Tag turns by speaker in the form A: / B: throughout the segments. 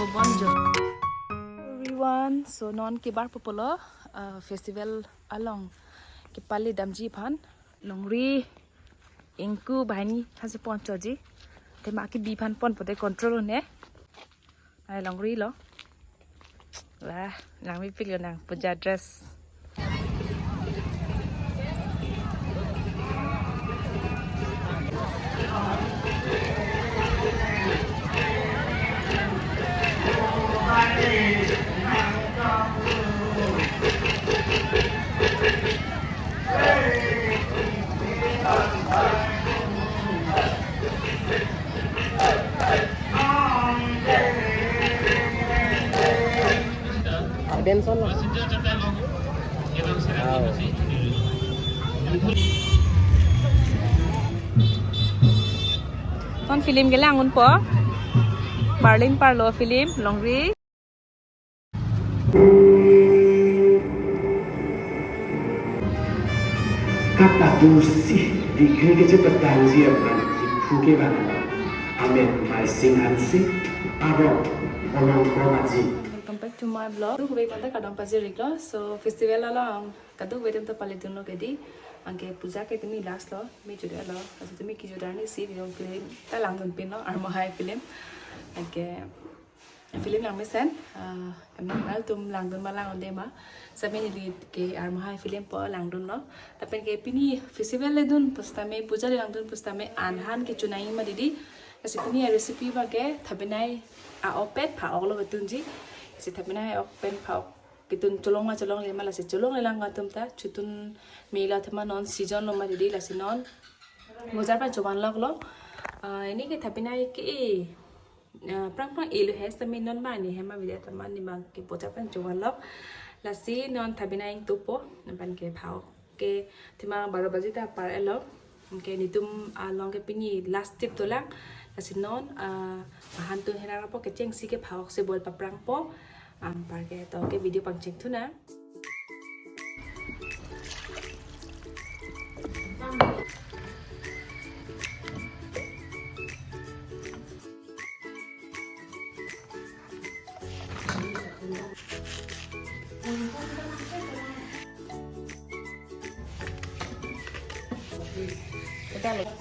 A: bonjo. Everyone, so non ke bar popolo festival along ke pali damji phan longri engku bahani hase ponchoji te ma ki bi phan pon pote control ne ai longri lo wah nang mi pil nang puja dress
B: Benson lah.
A: ton film ke langun po Berlin parlo film longri
B: Kapadusi di kerja petani apa di Phuket mana? Amin, my sing ansi, arok, orang kromaji.
A: Welcome back to my vlog. Duk wei panta kadang pajirik lo. So festival along kaduk wei tem to palitin lo kedi. Angke puja ke tumi last lo. Mi juda lo. Kasi tumi ki juda ni si video film. Ta langun pin lo. Armo hai film. Angke film lang mesen. Emang al tum langun malang onde ma. Sabi ni ke armo hai film po langun lo. Tapi ke pini festival le dun pustame puja le langun pustame ahan ke chunai ma didi. Kasi pini recipe ba ke Thabinai a opet pha oglo betunji. Si Thabinai open phak kitun cholong le mala si cholong le lang tum ta chutun mela thama non season lo ma didi la si non mojar pa joban log lo ini ke Thabinai ke prang elu has ta min non ba ni hema video tama ni bang ke poja pan joban log la si non Thabinai tu po ban ke phak ke thima 12 baje ta par elo ke nitum long ke pini last tip to lang la si non ahan tu hera po ke cheng si ke phak se bol pa prang po parke to ke video pang check tu na kita lihat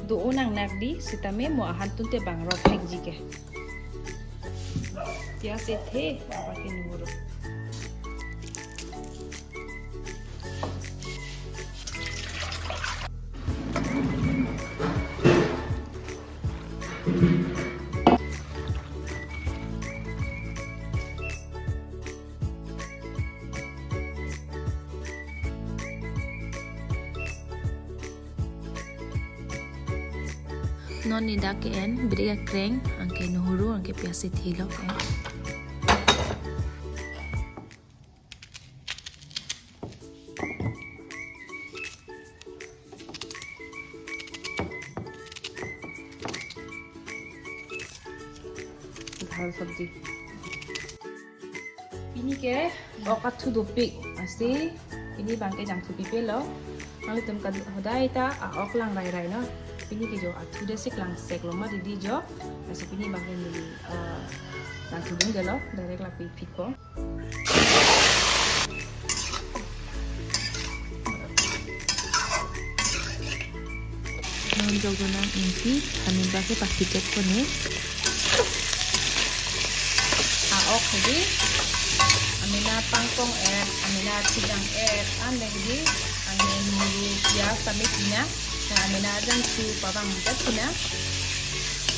A: do nang nagdi sitame mo ahan tunte bang rock hek jike tia se the apa ke nuro non ni dak en bria kreng angke nuhuru angke piasi thilok en dhal sabji ini ke okathu dupik ase ini bangke jangthu pipelo mang tem kad hodai ta ok lang rai rai no pini ke jo athu de sik lang sek lo ma di jo ase pini bangke ni lang thudung de lo direct la pi phit ko non jogona inti kami bake pakitet ko ne ok di amina pangkong amina tidang ande di ane nuru ya sampai tina na amina jang su pabang kat tina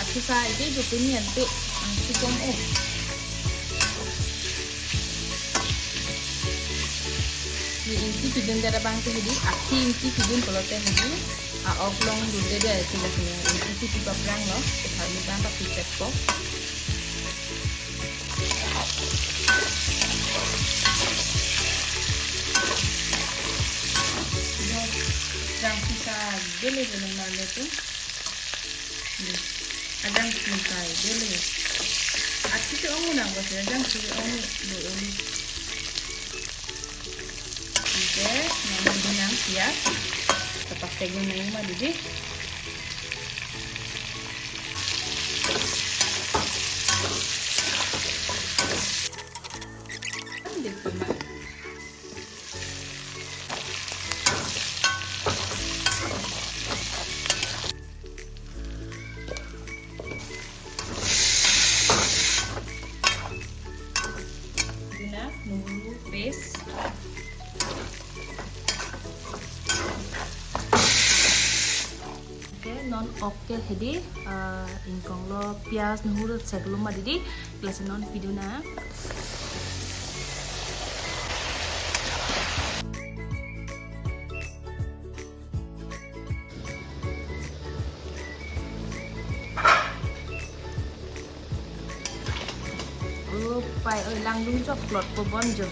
A: akika ide jo pini ante ang sikong ni inti tidung dara bang te di akhi inti tidung polote ni a oblong dudde de sila sila inti ti pabrang lo thami ta pa piket ko Jang kita gele gele malu tu Adang singkai dele. Ati tu ongu nang bos adang tu ongu do oli. Oke, nama benang pias. Tepat segmen nang mah didi. Nunggu paste. Oke, non oke hedi ingkong lo pias nunggu sebelum madi kelas non video na. Phải ở làng đúng cho lọt của bon rồi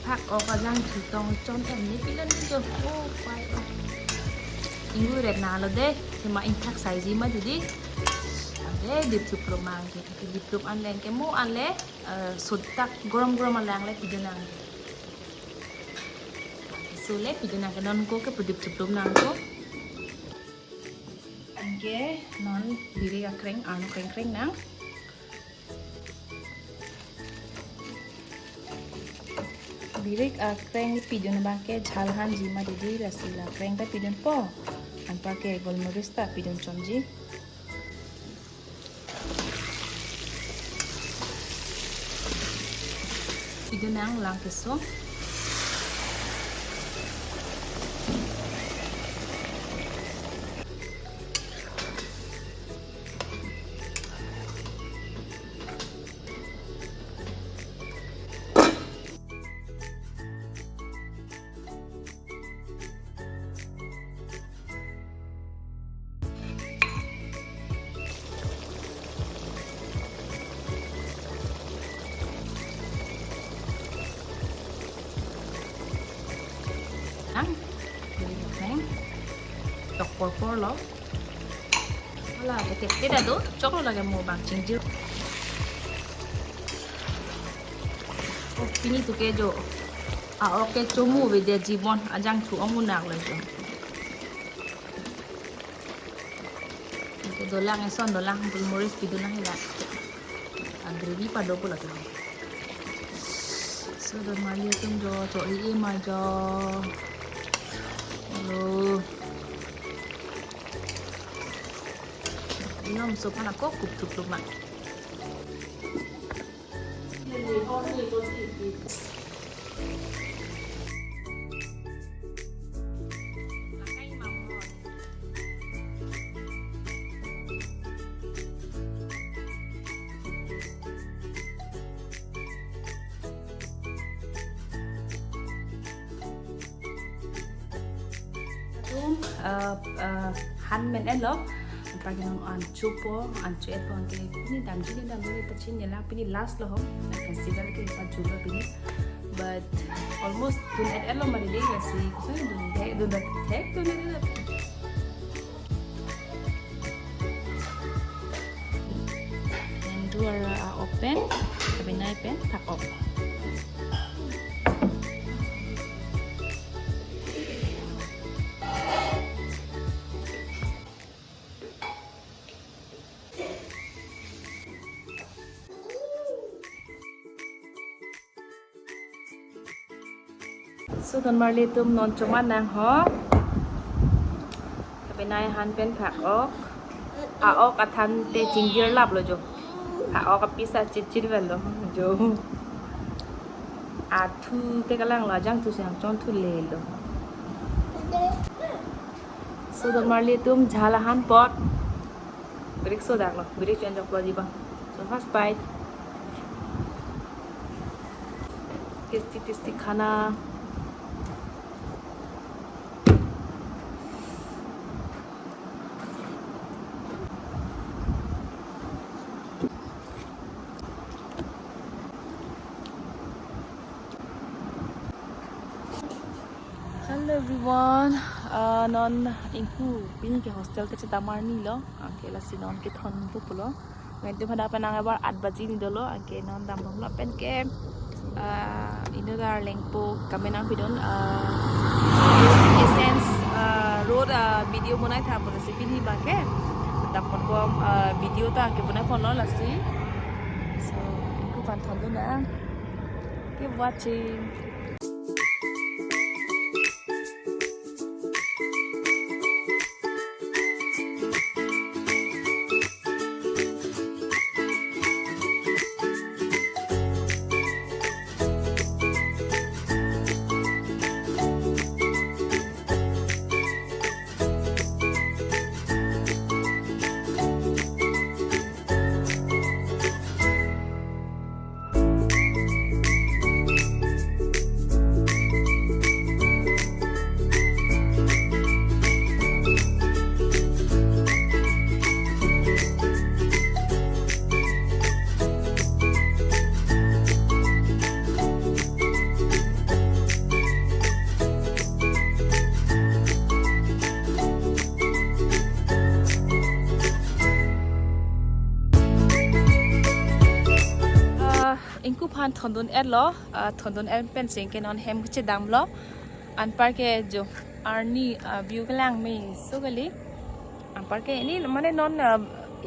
A: phak ở cái làng chỉ tông trong em ní cái lần rồi phải ingu đẹp nào đấy thì mà anh thắc sai gì mà đi đấy điệp chụp pro mang cái điệp chụp ăn lên cái mũ ăn lẽ sốt tak gom gom ăn lang lẽ cái dân nàng số lẽ cái dân nàng cái non cô cái điệp chụp pro nàng cô anh cái non diri cái kering ăn kering nang Birik kreng pidon bangke jalhan jima didi lasila kreng ta pidon po anpa ke golmoris ta pidon chomji pidon ang lang keso chọc por lo là cái đã tốt chọc là cái màu bằng chính chưa ini tu kejo oke cumu beda jibon ajang cu ongu nak lagi oke dolang eson dolang pulmoris pidulang hilang gravy pado pula tu so don mali tum jo i ma jo lo nom so pana ko kup tup luma han men elo pagi nang an chupo an chepo ke ni dam ni tachin yala pini last lo festival ke pa chupa pini but almost dun at elo mari dei si so dun that tek dun and do open Thabinai pen phak op so don marli tum non choman nang ho Thabinai han pen phak ok ok athan te jingjir lap lo jo ok pisa chit vel lo jo thu te kalang la jang tu sang chon thu le lo so don marli tum jhala han pot break so dak lo break change of lo di ba so first bite tasty khana Hello everyone. Non inku pini ke hostel ke damar ni lo. Angke la sinon ke thon bu pulo. Ngai pada panang abar 8 baji ni dolo angke non dam lo pen ke ino dar lengpo kamenang pidon essence road video monai tha polo si pini ba ke dam pon bom video ta ke bunai pon lo la si. So inku pan thon do na. Keep watching. Inku pan thondon ad lo thondon ad pen sing ke non hem che dam lo an par ke jo arni view kalang me so gali an par ke ni mane non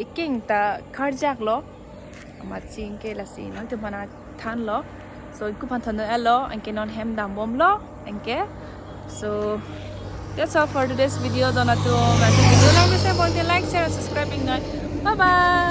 A: iking ta kharjak lo ma sing ke la sin non te mana than lo so inku pan thondon ad lo an ke non hem dam bom lo an ke so that's all for today's video dona to ma video lang se bon like share and subscribing bye bye.